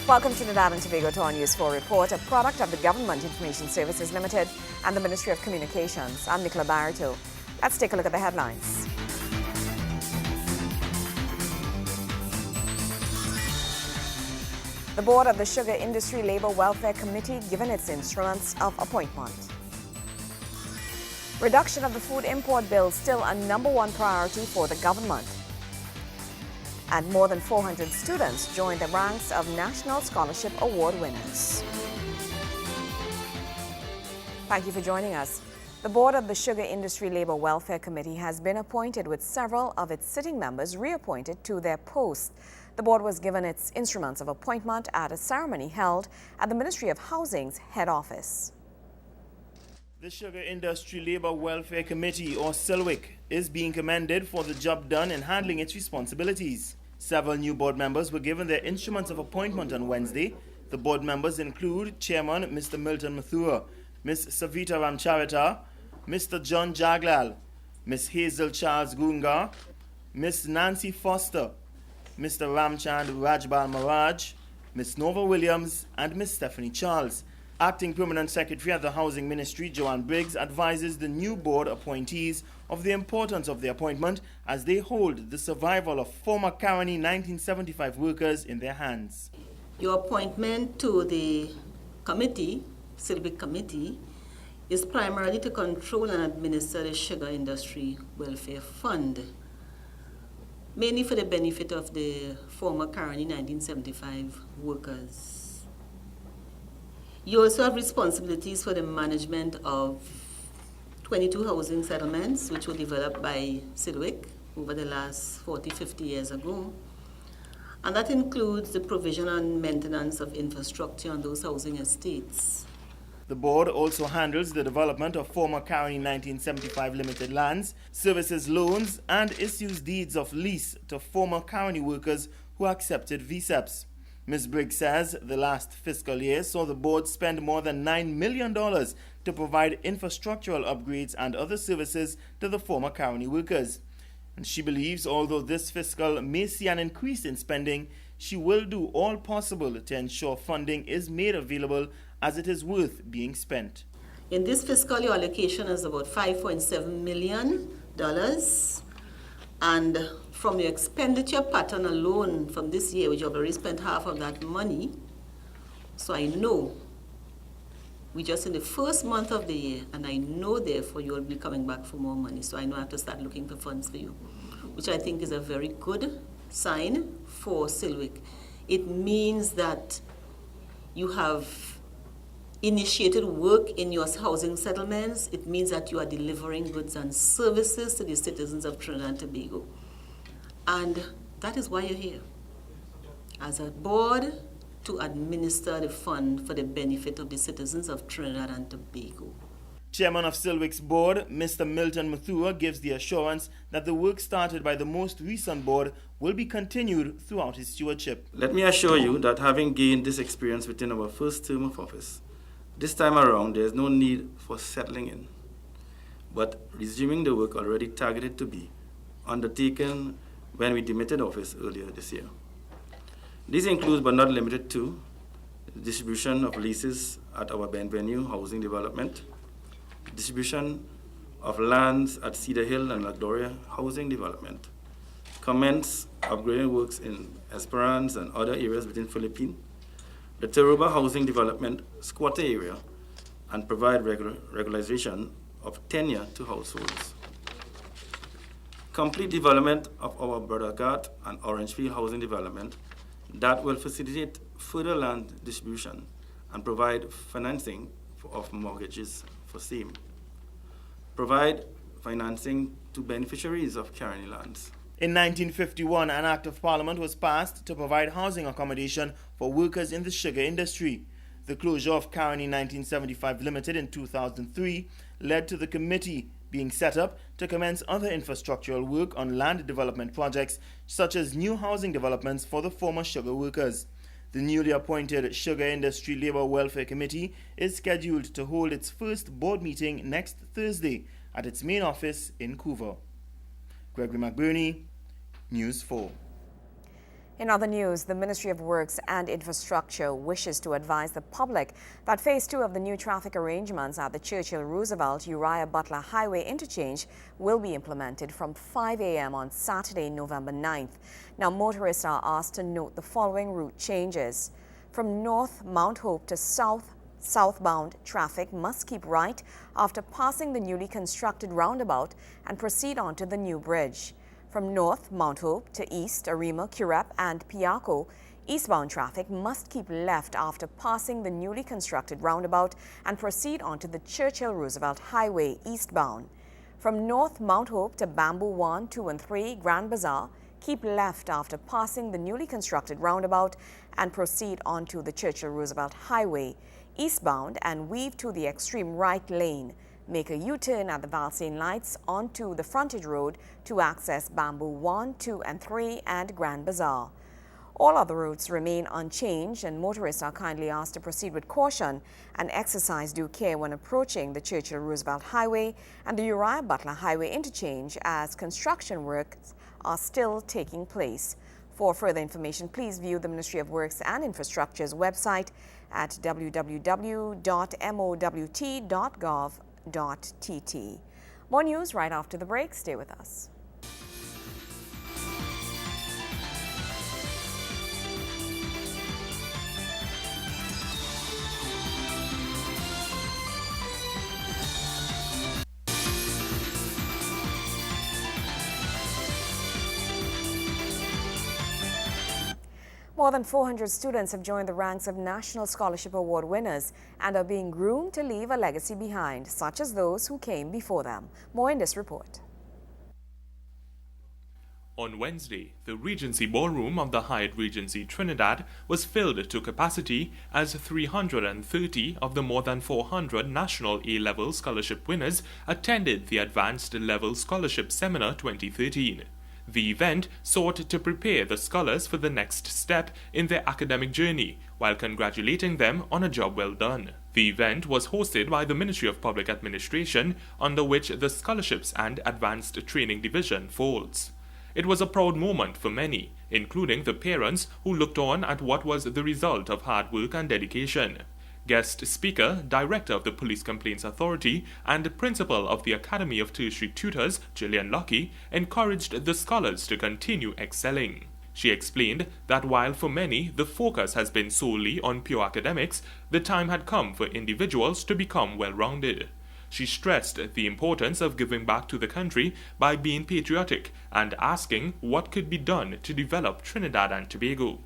Welcome to Trinidad and Tobago to our News 4 report, a product of the Government Information Services Limited and the Ministry of Communications. I'm Nicola Barreto. Let's take a look at the headlines. The board of the Sugar Industry Labor Welfare Committee given its instruments of appointment. Reduction of the food import bill still a number one priority for the government. And more than 400 students joined the ranks of National Scholarship Award winners. Thank you for joining us. The board of the Sugar Industry Labor Welfare Committee has been appointed, with several of its sitting members reappointed to their posts. The board was given its instruments of appointment at a ceremony held at the Ministry of Housing's head office. The Sugar Industry Labor Welfare Committee, or SILWIC, is being commended for the job done in handling its responsibilities. Several new board members were given their instruments of appointment on Wednesday. The board members include Chairman Mr. Milton Mathura, Ms. Savita Ramcharita, Mr. John Jaglal, Ms. Hazel Charles Gunga, Ms. Nancy Foster, Mr. Ramchand Rajbal Maraj, Ms. Nova Williams, and Ms. Stephanie Charles. Acting Permanent Secretary at the Housing Ministry, Joanne Briggs, advises the new board appointees of the importance of the appointment as they hold the survival of former Caroni 1975 workers in their hands. Your appointment to the committee, SILWIC Committee, is primarily to control and administer the Sugar Industry Welfare Fund, mainly for the benefit of the former Caroni 1975 workers. You also have responsibilities for the management of 22 housing settlements, which were developed by SILWIC over the last 40-50 years ago. And that includes the provision and maintenance of infrastructure on those housing estates. The board also handles the development of former Caroni 1975 limited lands, services loans, and issues deeds of lease to former Caroni workers who accepted VSEPs. Ms. Briggs says the last fiscal year saw the board spend more than $9 million to provide infrastructural upgrades and other services to the former Caroni workers. And she believes although this fiscal may see an increase in spending, she will do all possible to ensure funding is made available as it is worth being spent. In this fiscal, your allocation is about $5.7 million. And from your expenditure pattern alone from this year, which you have already spent half of that money, so I know we're just in the first month of the year, and I know therefore you will be coming back for more money. So I know I have to start looking for funds for you, which I think is a very good sign for SILWIC. It means that you have initiated work in your housing settlements. It means that you are delivering goods and services to the citizens of Trinidad and Tobago. And that is why you're here, as a board, to administer the fund for the benefit of the citizens of Trinidad and Tobago. Chairman of SILWIC's board, Mr. Milton Mathura, gives the assurance that the work started by the most recent board will be continued throughout his stewardship. Let me assure you that having gained this experience within our first term of office, this time around there is no need for settling in, but resuming the work already targeted to be undertaken when we demitted office earlier this year. This includes but not limited to the distribution of leases at our Benvenue housing development, distribution of lands at Cedar Hill and Magdoria housing development, commence upgrading works in Esperance and other areas within Philippines, the Taruba housing development squatter area, and provide regularization of tenure to households. Complete development of our Brothercart and Orangefield housing development that will facilitate further land distribution and provide financing of mortgages for same. Provide financing to beneficiaries of Caroni lands. In 1951, an act of parliament was passed to provide housing accommodation for workers in the sugar industry. The closure of Caroni 1975 Limited in 2003 led to the committee being set up to commence other infrastructural work on land development projects, such as new housing developments for the former sugar workers. The newly appointed Sugar Industry Labor Welfare Committee is scheduled to hold its first board meeting next Thursday at its main office in Couva. Gregory McBurney, News 4. In other news, the Ministry of Works and Infrastructure wishes to advise the public that Phase 2 of the new traffic arrangements at the Churchill-Roosevelt Uriah Butler Highway interchange will be implemented from 5 a.m. on Saturday, November 9th. Now, motorists are asked to note the following route changes. From North Mount Hope to southbound traffic must keep right after passing the newly constructed roundabout and proceed on to the new bridge. From North Mount Hope to East Arima, Curep and Piarco, eastbound traffic must keep left after passing the newly constructed roundabout and proceed on to the Churchill-Roosevelt Highway eastbound. From North Mount Hope to Bamboo 1, 2 and 3, Grand Bazaar, keep left after passing the newly constructed roundabout and proceed on to the Churchill-Roosevelt Highway eastbound and weave to the extreme right lane. Make a U-turn at the Valsayn lights onto the frontage road to access Bamboo 1, 2 and 3 and Grand Bazaar. All other routes remain unchanged and motorists are kindly asked to proceed with caution and exercise due care when approaching the Churchill-Roosevelt Highway and the Uriah Butler Highway interchange as construction works are still taking place. For further information, please view the Ministry of Works and Infrastructure's website at www.mowt.gov.tt. More news right after the break. Stay with us. More than 400 students have joined the ranks of National Scholarship Award winners and are being groomed to leave a legacy behind, such as those who came before them. More in this report. On Wednesday, the Regency Ballroom of the Hyatt Regency Trinidad was filled to capacity as 330 of the more than 400 National A-Level Scholarship winners attended the Advanced Level Scholarship Seminar 2013. The event sought to prepare the scholars for the next step in their academic journey while congratulating them on a job well done. The event was hosted by the Ministry of Public Administration, under which the Scholarships and Advanced Training Division falls. It was a proud moment for many, including the parents who looked on at what was the result of hard work and dedication. Guest speaker, Director of the Police Complaints Authority and Principal of the Academy of Tertiary Tutors, Gillian Lockie, encouraged the scholars to continue excelling. She explained that while for many the focus has been solely on pure academics, the time had come for individuals to become well-rounded. She stressed the importance of giving back to the country by being patriotic and asking what could be done to develop Trinidad and Tobago.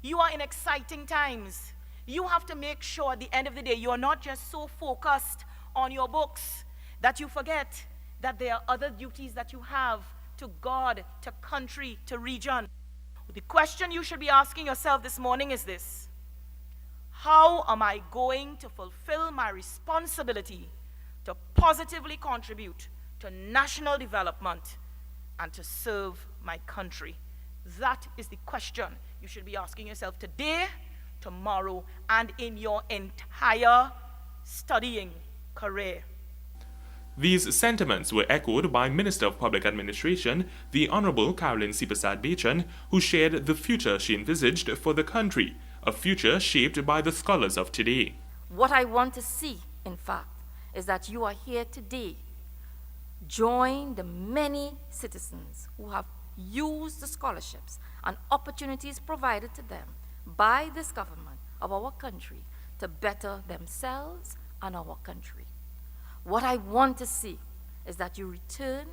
You are in exciting times. You have to make sure at the end of the day you are not just so focused on your books that you forget that there are other duties that you have to God, to country, to region. The question you should be asking yourself this morning is this: how am I going to fulfill my responsibility to positively contribute to national development and to serve my country? That is the question you should be asking yourself today, tomorrow, and in your entire studying career. These sentiments were echoed by Minister of Public Administration, the Honorable Caroline Sipassad-Bachan, who shared the future she envisaged for the country, a future shaped by the scholars of today. What I want to see, in fact, is that you are here today. Join the many citizens who have used the scholarships and opportunities provided to them by this government of our country to better themselves and our country. What I want to see is that you return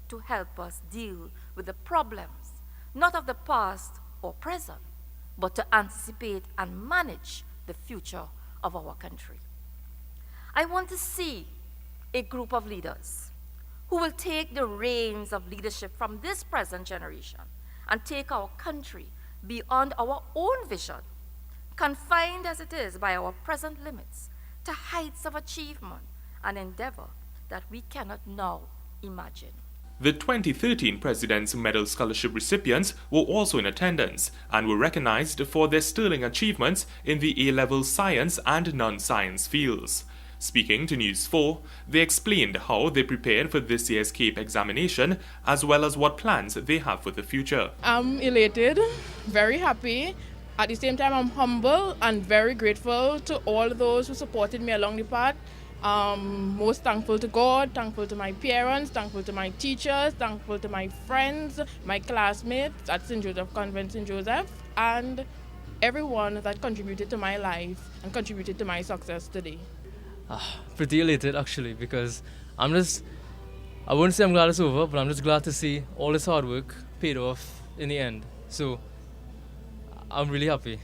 to help us deal with the problems, not of the past or present, but to anticipate and manage the future of our country. I want to see a group of leaders who will take the reins of leadership from this present generation and take our country beyond our own vision, confined as it is by our present limits, to heights of achievement and endeavor that we cannot now imagine. The 2013 President's Medal Scholarship recipients were also in attendance and were recognized for their sterling achievements in the A-level science and non-science fields. Speaking to News 4, they explained how they prepared for this year's CAPE examination as well as what plans they have for the future. I'm elated, very happy. At the same time, I'm humble and very grateful to all those who supported me along the path. Most thankful to God, thankful to my parents, thankful to my teachers, thankful to my friends, my classmates at St. Joseph Convent, St. Joseph, and everyone that contributed to my life and contributed to my success today. Pretty elated actually, because I wouldn't say I'm glad it's over, but I'm just glad to see all this hard work paid off in the end. So I'm really happy.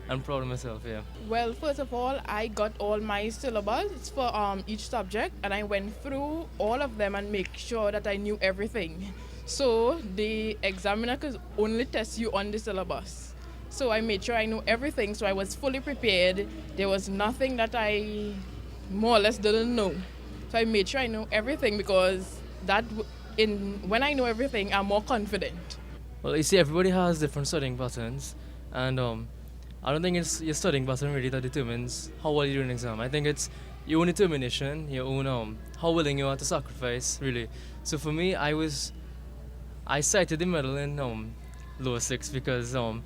I'm proud of myself, yeah. Well, first of all, I got all my syllabus for each subject, and I went through all of them and make sure that I knew everything. So the examiner could only test you on the syllabus. So I made sure I knew everything, so I was fully prepared. There was nothing that I more or less didn't know. So I made sure I know everything, because when I know everything, I'm more confident. Well, you see, everybody has different studying patterns, and I don't think it's your studying pattern really that determines how well you do in an exam. I think it's your own determination, your own how willing you are to sacrifice, really. So for me, I cited the medal in lower six because two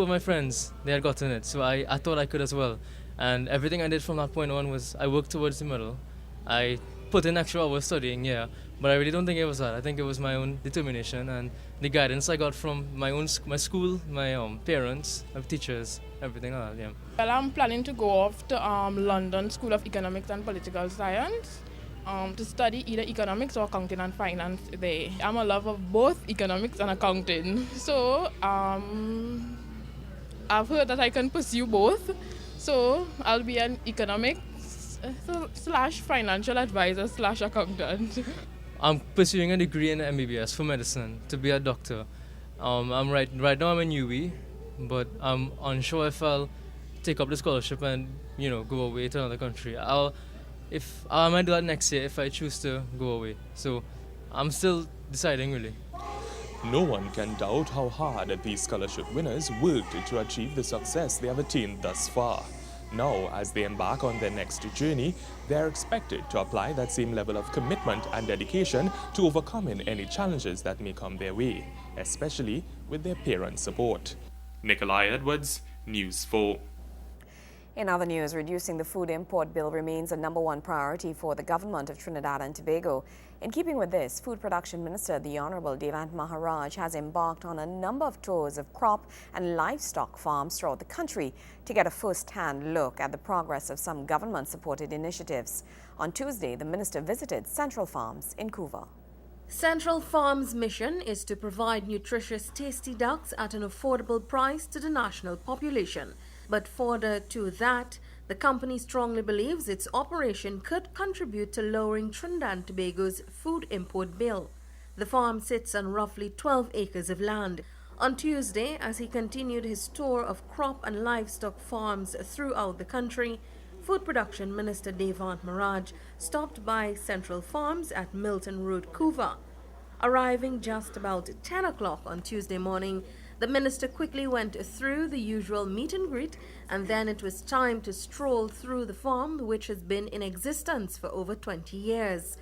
of my friends, they had gotten it, so I thought I could as well. And everything I did from that point on was I worked towards the medal. I put in extra hours studying, yeah, but I really don't think it was that. I think it was my own determination and the guidance I got from my school, my parents, my teachers, everything like that, yeah. Well, I'm planning to go off to London School of Economics and Political Science to study either economics or accounting and finance there. I'm a lover of both economics and accounting, so I've heard that I can pursue both. So I'll be an economics / financial advisor / accountant. I'm pursuing a degree in MBBS for medicine to be a doctor. Right now I'm in UWI, but I'm unsure if I'll take up the scholarship and go away to another country. I might do that next year if I choose to go away. So I'm still deciding really. No one can doubt how hard these scholarship winners worked to achieve the success they have attained thus far. Now, as they embark on their next journey, they are expected to apply that same level of commitment and dedication to overcoming any challenges that may come their way, especially with their parents' support. Nikolai Edwards, News 4. In other news, reducing the food import bill remains a #1 priority for the government of Trinidad and Tobago. In keeping with this, Food Production Minister, the Honorable Devant Maharaj, has embarked on a number of tours of crop and livestock farms throughout the country to get a first-hand look at the progress of some government-supported initiatives. On Tuesday, the minister visited Central Farms in Couva. Central Farms' mission is to provide nutritious, tasty ducks at an affordable price to the national population. But further to that, the company strongly believes its operation could contribute to lowering Trinidad and Tobago's food import bill. The farm sits on roughly 12 acres of land. On Tuesday, as he continued his tour of crop and livestock farms throughout the country, Food Production Minister Devant Maharaj stopped by Central Farms at Milton Road, Couva. Arriving just about 10 o'clock on Tuesday morning, the minister quickly went through the usual meet and greet, and then it was time to stroll through the farm, which has been in existence for over 20 years.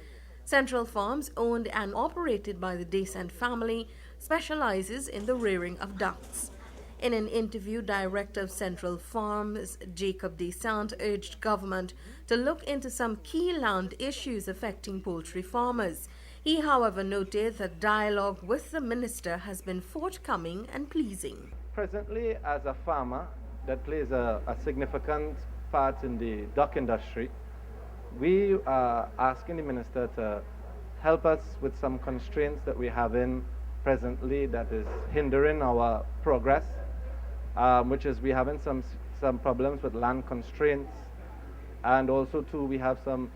Central Farms, owned and operated by the Descent family, specializes in the rearing of ducks. In an interview, Director of Central Farms, Jacob Descent, urged government to look into some key land issues affecting poultry farmers. He, however, noted that dialogue with the minister has been forthcoming and pleasing. Presently, as a farmer that plays a significant part in the duck industry, we are asking the minister to help us with some constraints that we have in presently that is hindering our progress, which is we having some problems with land constraints, and also too we have some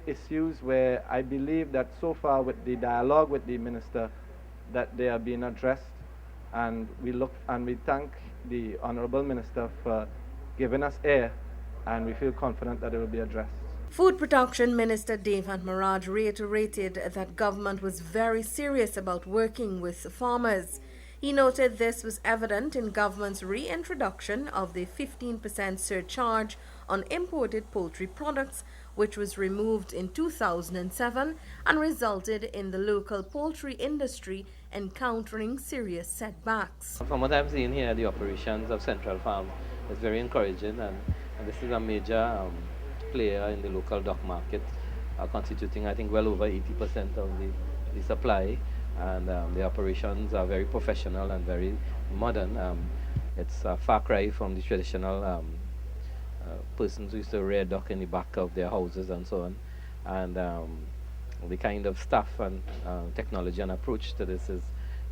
issues where I believe that so far with the dialogue with the minister that they are being addressed, and we thank the Honorable Minister for giving us air, and we feel confident that it will be addressed. Food Production Minister Devant Maharaj reiterated that government was very serious about working with farmers. He noted this was evident in government's reintroduction of the 15% surcharge on imported poultry products, which was removed in 2007 and resulted in the local poultry industry encountering serious setbacks. From what I'm seeing here, the operations of Central Farm is very encouraging, and this is a major player in the local duck market, constituting, I think, well over 80% of the supply, and the operations are very professional and very modern. It's a far cry from the traditional persons who used to rear duck in the back of their houses and so on, and the kind of staff and technology and approach to this is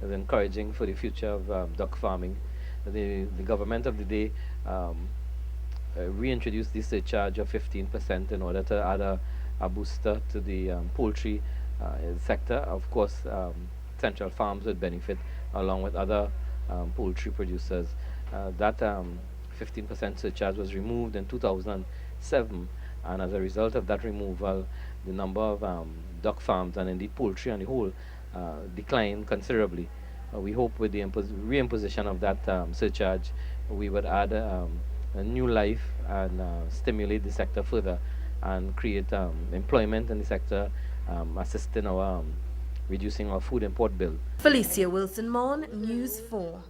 encouraging for the future of duck farming. The government of the day reintroduced the surcharge of 15% in order to add a booster to the poultry sector. Of course, Central Farms would benefit along with other poultry producers. That 15% surcharge was removed in 2007, and as a result of that removal, the number of duck farms and indeed poultry on the whole declined considerably. We hope with the reimposition of that surcharge, we would add a new life and stimulate the sector further and create employment in the sector, assisting our reducing our food import bill. Felicia Wilson-Mon, News 4.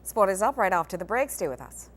Sport is up right after the break. Stay with us.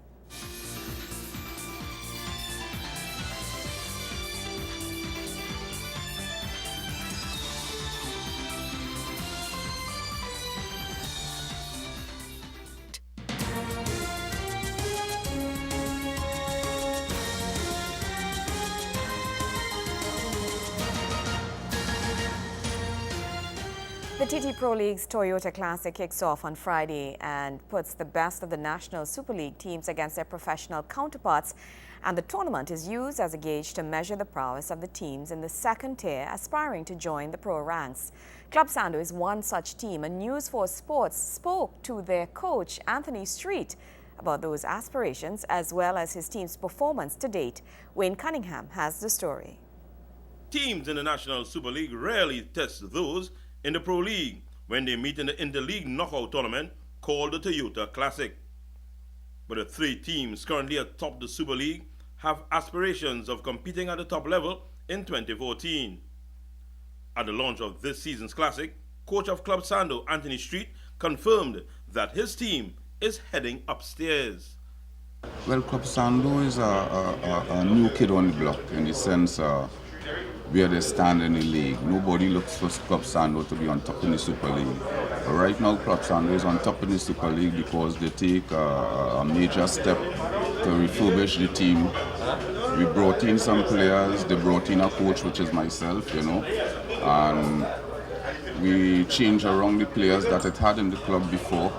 The TT Pro League's Toyota Classic kicks off on Friday and puts the best of the National Super League teams against their professional counterparts, and the tournament is used as a gauge to measure the prowess of the teams in the second tier aspiring to join the pro ranks. Club Sando is one such team, and News 4 Sports spoke to their coach, Anthony Street, about those aspirations as well as his team's performance to date. Wayne Cunningham has the story. Teams in the National Super League rarely test those in the Pro League when they meet in the Interleague knockout tournament called the Toyota Classic. But the three teams currently atop the Super League have aspirations of competing at the top level in 2014. At the launch of this season's Classic, coach of Club Sando, Anthony Street, confirmed that his team is heading upstairs. Well, Club Sando is a new kid on the block in the sense where they stand in the league. Nobody looks for Club Sando to be on top in the Super League. But right now, Club Sando is on top in the Super League because they take a major step to refurbish the team. We brought in some players, they brought in a coach, which is myself, and we changed around the players that it had in the club before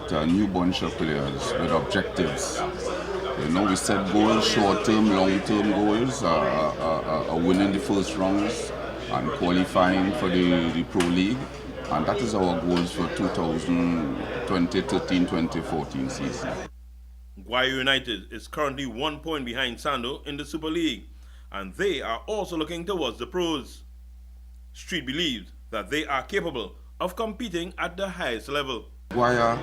to a new bunch of players with objectives. We set goals, short-term, long-term goals, winning the first rounds and qualifying for the Pro League. And that is our goals for 2013-2014 season. Guayo United is currently 1 point behind Sando in the Super League, and they are also looking towards the pros. Street believes that they are capable of competing at the highest level. Guayo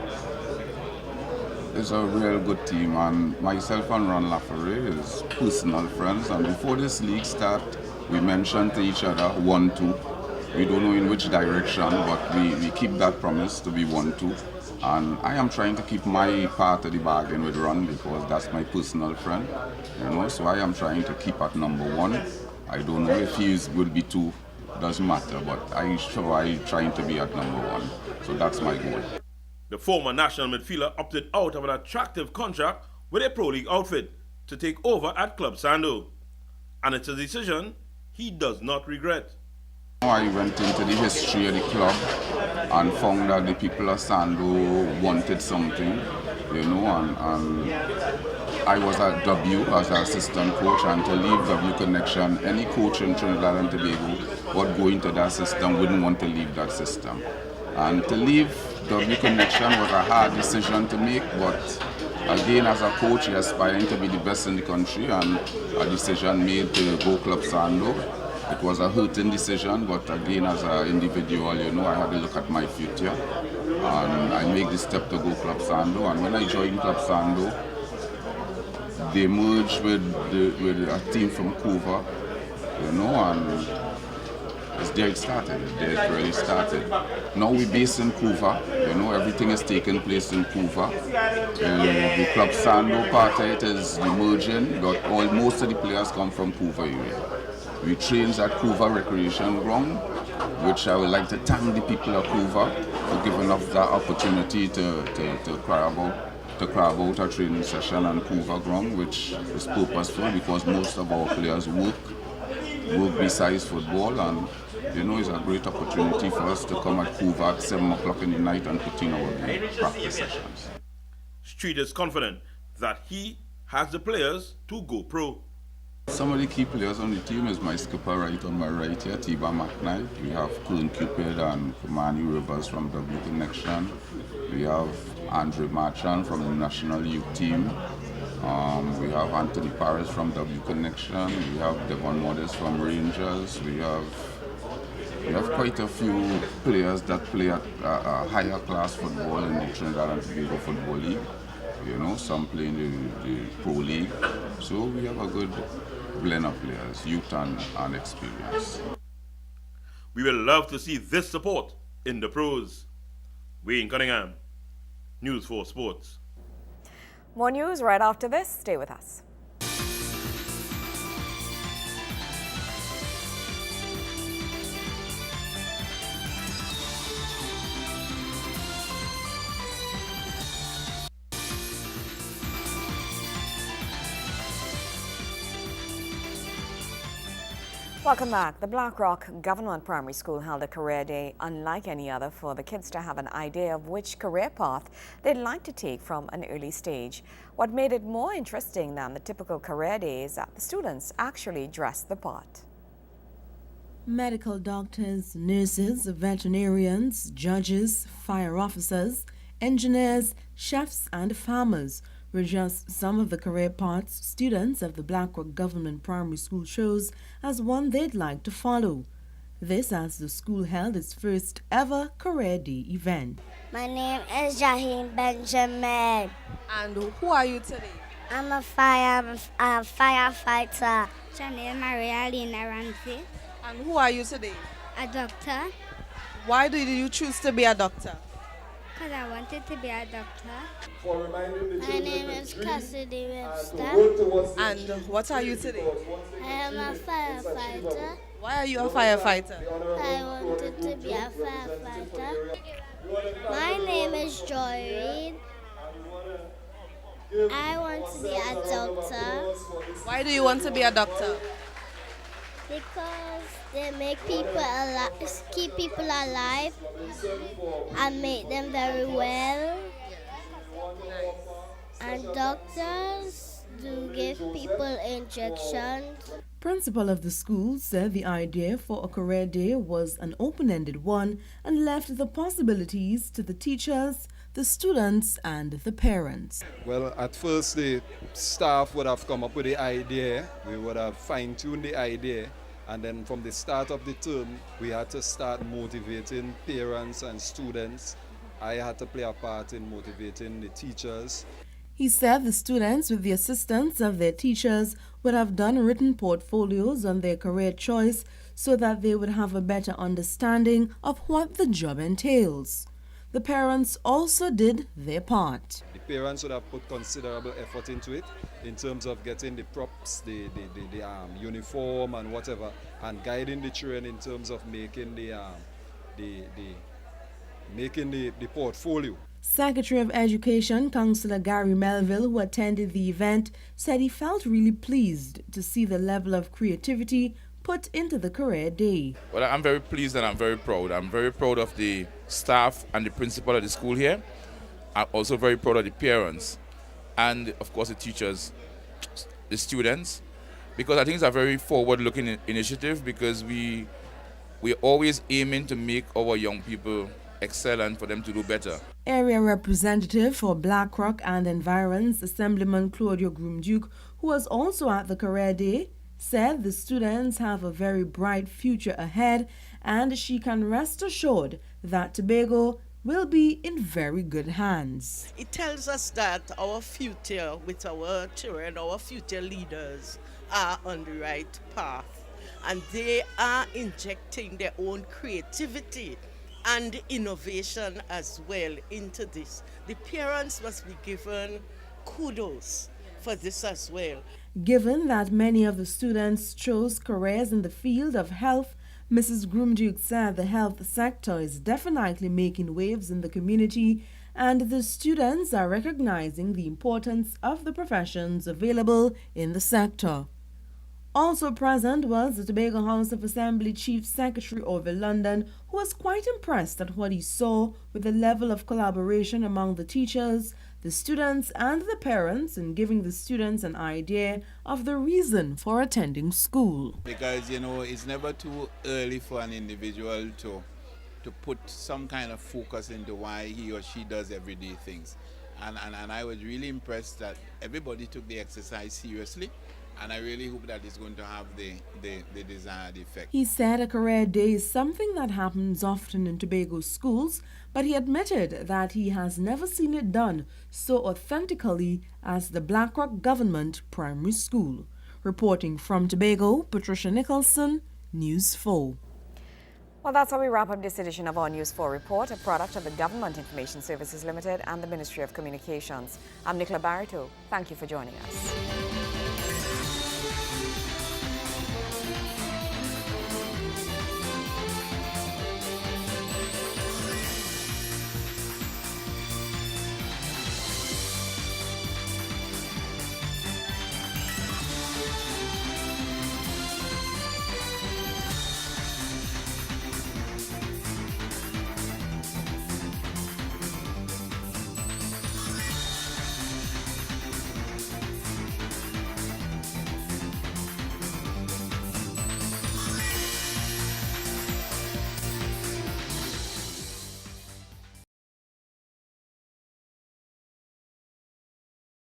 is a real good team, and myself and Ron Laferre is personal friends, and before this league start, we mentioned to each other 1-2. We don't know in which direction, but we keep that promise to be 1-2. And I am trying to keep my part of the bargain with Ron because that's my personal friend, so I am trying to keep at number 1. I don't know if he will be 2, doesn't matter, but I trying to be at number 1. So that's my goal. The former national midfielder opted out of an attractive contract with a Pro League outfit to take over at Club Sando. And it's a decision he does not regret. I went into the history of the club and found that the people of Sando wanted something, and I was at W as an assistant coach, and to leave W Connection, any coach in Trinidad and Tobago would go into that system, wouldn't want to leave that system. And to leave W Connection was a hard decision to make, but again, as a coach, you're aspiring to be the best in the country, and a decision made to go Club Sando. It was a hurting decision, but again, as an individual, I had to look at my future, and I made the step to go Club Sando. And when I joined Club Sando, they merged with a team from Couva, you know, and it's there it started. There it really started. Now we're based in Couva, you know, everything is taking place in Couva. The Club Sando part of it is emerging, but most of the players come from Couva area. We train at Couva Recreation Ground, which I would like to thank the people of Couva for giving us that opportunity to cry about a training session on Couva Ground, which is purposeful because most of our players work besides football, and you know, it's a great opportunity for us to come at Couva at 7 o'clock in the night and put in our practice sessions. Street is confident that he has the players to go pro. Some of the key players on the team is my skipper right on my right here, Tiba McKnight. We have Kern Cupid and Manny Rivers from W Connection. We have Andre Marchand from the National Youth Team. We have Anthony Paris from W Connection. We have Devon Modest from Rangers. We have quite a few players that play at higher class football in the Trinidad and Tobago Football League. You know, some play in the Pro League. So we have a good blend of players, youth and experience. We will love to see this support in the pros. Wayne Cunningham, News 4 Sports. More news right after this. Stay with us. Welcome back. The Blackrock Government Primary School held a career day unlike any other for the kids to have an idea of which career path they'd like to take from an early stage. What made it more interesting than the typical career day is that the students actually dressed the part. Medical doctors, nurses, veterinarians, judges, fire officers, engineers, chefs and farmers were just some of the career paths students of the Blackrock Government Primary School chose as one they'd like to follow. This as the school held its first ever career day event. My name is Jaheen Benjamin. And who are you today? I'm a firefighter. My name is Maria Lena Ramsey. And who are you today? A doctor. Why did you choose to be a doctor? Because I wanted to be a doctor. My name is Cassidy Webster. And what are you today? I am a firefighter. Why are you a firefighter? I wanted to be a firefighter. My name is Joy Reed. I want to be a doctor. Why do you want to be a doctor? Because they make people alive, keep people alive and make them very well. And doctors do give people injections. Principal of the school said the idea for a career day was an open-ended one and left the possibilities to the teachers, the students and the parents. Well, at first the staff would have come up with the idea, we would have fine-tuned the idea, and then from the start of the term we had to start motivating parents and students. I had to play a part in motivating the teachers. He said the students, with the assistance of their teachers, would have done written portfolios on their career choice so that they would have a better understanding of what the job entails. The parents also did their part. The parents would have put considerable effort into it in terms of getting the props, the uniform and whatever, and guiding the children in terms of making the portfolio. Secretary of Education, Councillor Gary Melville, who attended the event, said he felt really pleased to see the level of creativity put into the career day. Well, I'm very pleased and I'm very proud. I'm very proud of the staff and the principal of the school here. I'm also very proud of the parents and, of course, the teachers, the students, because I think it's a very forward-looking initiative because we're always aiming to make our young people excel and for them to do better. Area Representative for Blackrock and Environs, Assemblyman Claudio Groom-Duke, who was also at the career day, said the students have a very bright future ahead and she can rest assured that Tobago will be in very good hands. It tells us that our future with our children, our future leaders are on the right path, and they are injecting their own creativity and innovation as well into this. The parents must be given kudos for this as well. Given that many of the students chose careers in the field of health, Mrs. Groomduke said the health sector is definitely making waves in the community, and the students are recognizing the importance of the professions available in the sector. Also present was the Tobago House of Assembly Chief Secretary Orville London, who was quite impressed at what he saw with the level of collaboration among the teachers, the students, and the parents in giving the students an idea of the reason for attending school. Because, you know, it's never too early for an individual to put some kind of focus into why he or she does everyday things. And I was really impressed that everybody took the exercise seriously. And I really hope that it's going to have the desired effect. He said a career day is something that happens often in Tobago schools, but he admitted that he has never seen it done so authentically as the Blackrock Government Primary School. Reporting from Tobago, Patricia Nicholson, News 4. Well, that's how we wrap up this edition of our News 4 report, a product of the Government Information Services Limited and the Ministry of Communications. I'm Nicola Barito. Thank you for joining us.